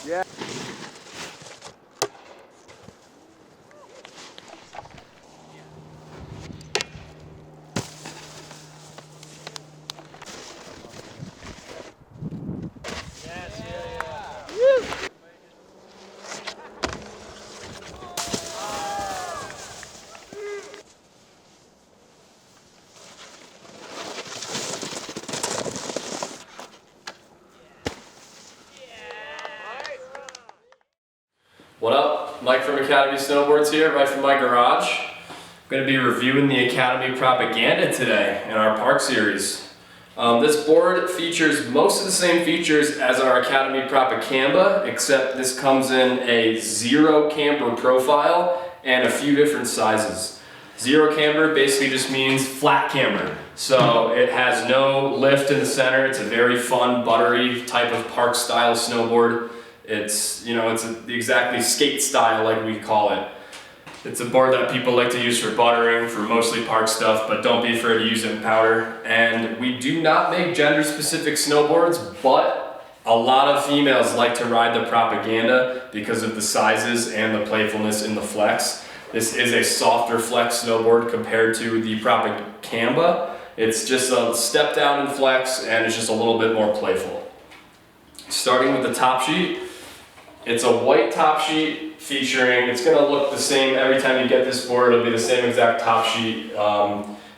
Yeah. What up? Mike from Academy Snowboards here, right from my garage. I'm going to be reviewing the Academy Propaganda today in our park series. This board features most of the same features as our Academy Propaganda, except this comes in a Zero Camber profile and a few different sizes. Zero Camber basically just means flat camber. So it has no lift in the center. It's a very fun, buttery type of park style snowboard. It's, it's exactly skate style like we call it. It's a board that people like to use for buttering, for mostly park stuff, but don't be afraid to use it in powder. And we do not make gender specific snowboards, but a lot of females like to ride the Propaganda because of the sizes and the playfulness in the flex. This is a softer flex snowboard compared to the Propaganda. It's just a step down in flex and it's just a little bit more playful. Starting with the top sheet, it's a white top sheet featuring, it's going to look the same every time you get this board, it'll be the same exact top sheet.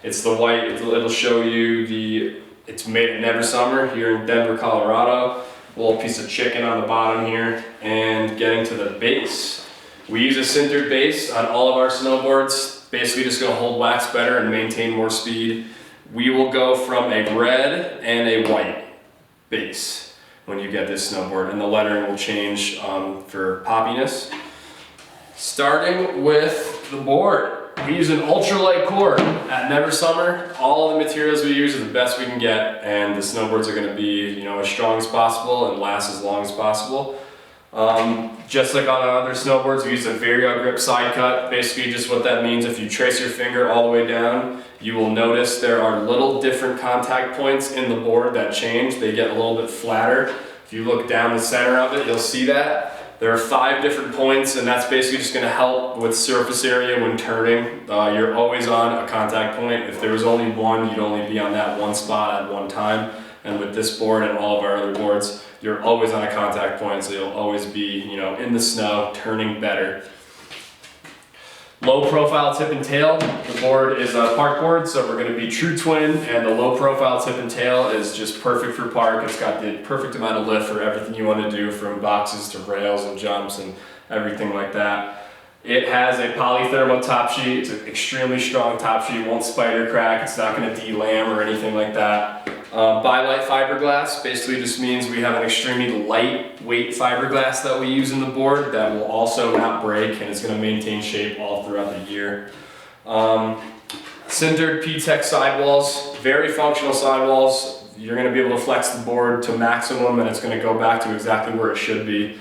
It's the white, it'll show you it's made in Never Summer here in Denver, Colorado. A little piece of chicken on the bottom here, and getting to the base. We use a sintered base on all of our snowboards, basically just going to hold wax better and maintain more speed. We will go from a red and a white base when you get this snowboard, and the lettering will change for poppiness. Starting with the board, we use an ultralight core at Never Summer. All of the materials we use are the best we can get, and the snowboards are going to be as strong as possible and last as long as possible. Just like on other snowboards, we use a Vario grip side cut. Basically just what that means, if you trace your finger all the way down, you will notice there are little different contact points in the board that change. They get a little bit flatter. If you look down the center of it, you'll see that. There are 5 different points, and that's basically just going to help with surface area when turning. You're always on a contact point. If there was only one, you'd only be on that one spot at one time. And with this board and all of our other boards, you're always on a contact point, so you'll always be, in the snow, turning better. Low profile tip and tail. The board is a park board, so we're going to be true twin, and the low profile tip and tail is just perfect for park. It's got the perfect amount of lift for everything you want to do, from boxes to rails and jumps and everything like that. It has a polythermal top sheet. It's an extremely strong top sheet. It won't spider crack. It's not going to de-lam or anything like that. Bi-Lite Fiberglass basically just means we have an extremely lightweight fiberglass that we use in the board that will also not break, and it's going to maintain shape all throughout the year. Sintered P-Tex sidewalls, very functional sidewalls. You're going to be able to flex the board to maximum, and it's going to go back to exactly where it should be.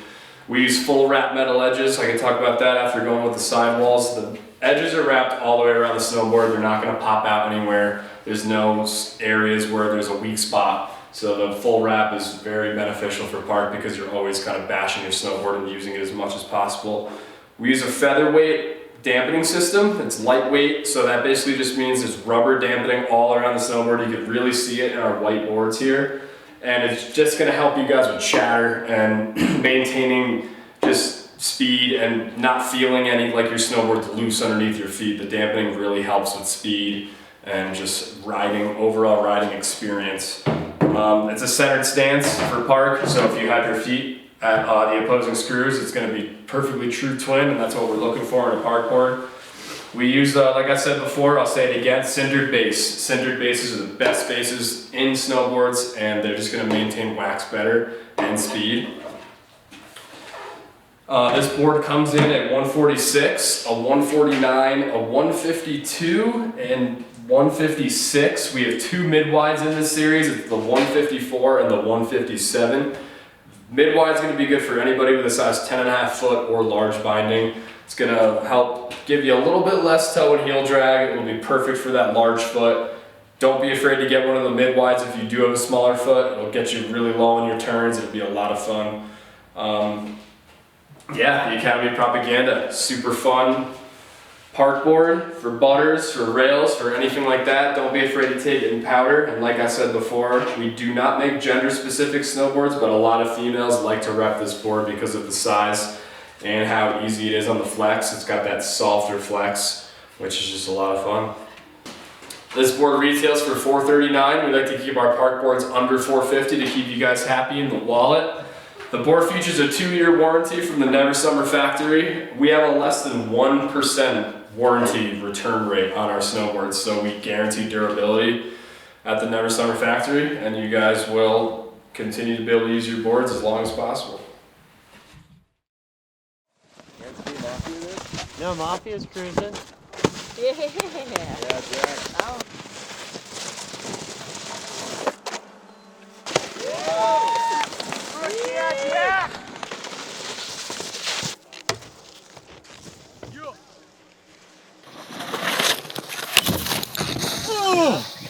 We use full wrap metal edges. I can talk about that after going with the sidewalls. The edges are wrapped all the way around the snowboard. They're not going to pop out anywhere. There's no areas where there's a weak spot. So the full wrap is very beneficial for park because you're always kind of bashing your snowboard and using it as much as possible. We use a featherweight dampening system. It's lightweight, so that basically just means it's rubber dampening all around the snowboard. You can really see it in our white boards here. And it's just going to help you guys with chatter and maintaining just speed and not feeling like your snowboard's loose underneath your feet. The dampening really helps with speed and just overall riding experience. It's a centered stance for park, so if you have your feet at the opposing screws, it's going to be perfectly true twin, and that's what we're looking for in a park board. We use, like I said before, I'll say it again, sintered base. Sintered bases are the best bases in snowboards, and they're just going to maintain wax better and speed. This board comes in at 146, a 149, a 152, and 156. We have 2 mid-wides in this series. It's the 154 and the 157. Mid-wide is going to be good for anybody with a size 10.5 foot or large binding. It's going to help give you a little bit less toe and heel drag. It will be perfect for that large foot. Don't be afraid to get one of the mid-wides if you do have a smaller foot. It'll get you really low in your turns. It'll be a lot of fun. Yeah, the Academy Propaganda, super fun park board for butters, for rails, for anything like that. Don't be afraid to take it in powder. And like I said before, we do not make gender specific snowboards, but a lot of females like to rep this board because of the size and how easy it is on the flex. It's got that softer flex, which is just a lot of fun. This board retails for $439. We like to keep our park boards under $450 to keep you guys happy in the wallet. The board features a 2-year warranty from the Never Summer factory. We have a less than 1% warranty return rate on our snowboards, so we guarantee durability at the Never Summer factory, and you guys will continue to be able to use your boards as long as possible. No, Mafia's cruising. Yeah. Yeah, Jack. Oh.